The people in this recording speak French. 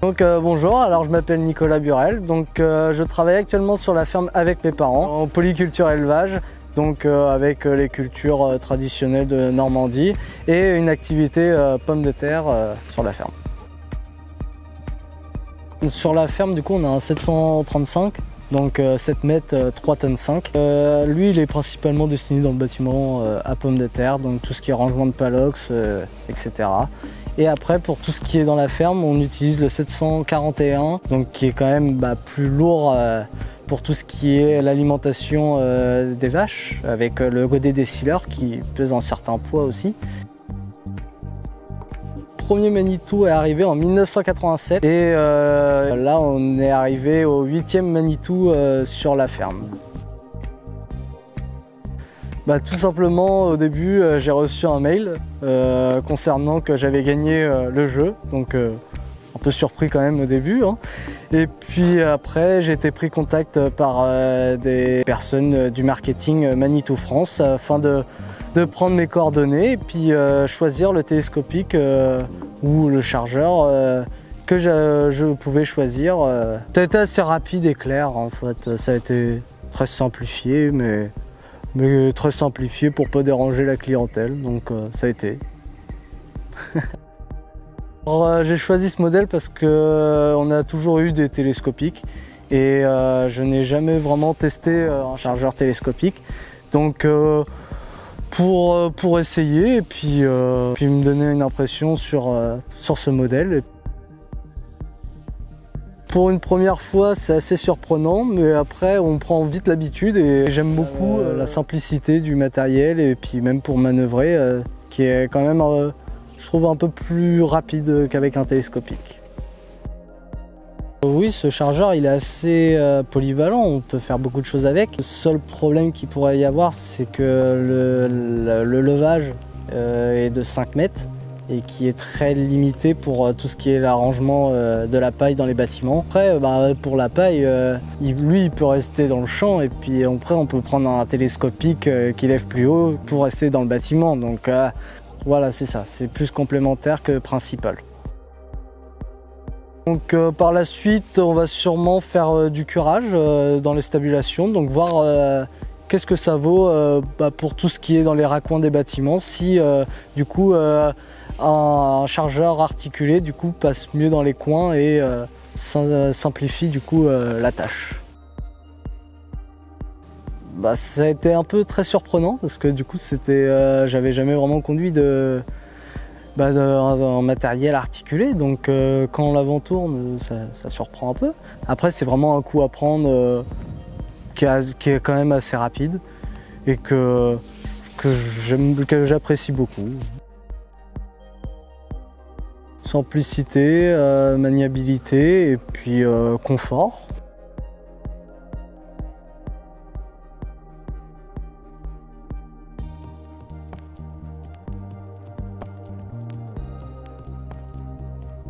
Bonjour, alors je m'appelle Nicolas Burel, je travaille actuellement sur la ferme avec mes parents en polyculture élevage, avec les cultures traditionnelles de Normandie et une activité pommes de terre sur la ferme. Sur la ferme, du coup, on a un 735, 7 mètres, 3 tonnes 5. Lui, il est principalement destiné dans le bâtiment à pommes de terre, donc tout ce qui est rangement de palox, etc. Et après, pour tout ce qui est dans la ferme, on utilise le 741, qui est quand même plus lourd pour tout ce qui est l'alimentation des vaches, avec le godet décileur qui pèse un certain poids aussi. Le premier Manitou est arrivé en 1987 et là on est arrivé au 8e Manitou sur la ferme. Tout simplement, au début, j'ai reçu un mail concernant que j'avais gagné le jeu, un peu surpris quand même au début. Et puis après, j'ai été pris contact par des personnes du marketing Manitou France afin de prendre mes coordonnées et puis choisir le télescopique ou le chargeur que je pouvais choisir. Ça a été assez rapide et clair en fait, ça a été très simplifié, mais très simplifié pour pas déranger la clientèle, ça a été. J'ai choisi ce modèle parce qu'on a toujours eu des télescopiques et je n'ai jamais vraiment testé un chargeur télescopique. Pour essayer et puis me donner une impression sur ce modèle. Pour une première fois, c'est assez surprenant, mais après, on prend vite l'habitude et j'aime beaucoup la simplicité du matériel et puis même pour manœuvrer, qui est quand même, je trouve, un peu plus rapide qu'avec un télescopique. Oui, ce chargeur, il est assez polyvalent, on peut faire beaucoup de choses avec. Le seul problème qu'il pourrait y avoir, c'est que le levage est de 5 mètres. Et qui est très limité pour tout ce qui est l'arrangement de la paille dans les bâtiments. Après, pour la paille, lui, il peut rester dans le champ et puis après, on peut prendre un télescopique qui lève plus haut pour rester dans le bâtiment. Voilà, c'est ça, c'est plus complémentaire que principal. Par la suite, on va sûrement faire du curage dans les stabulations, voir qu'est-ce que ça vaut pour tout ce qui est dans les raccoins des bâtiments, si du coup un chargeur articulé du coup passe mieux dans les coins et simplifie du coup la tâche. Ça a été un peu très surprenant parce que du coup j'avais jamais vraiment conduit un matériel articulé, quand on l'avant-tourne ça surprend un peu. Après c'est vraiment un coup à prendre qui est quand même assez rapide et que j'apprécie beaucoup. Simplicité, maniabilité et puis confort.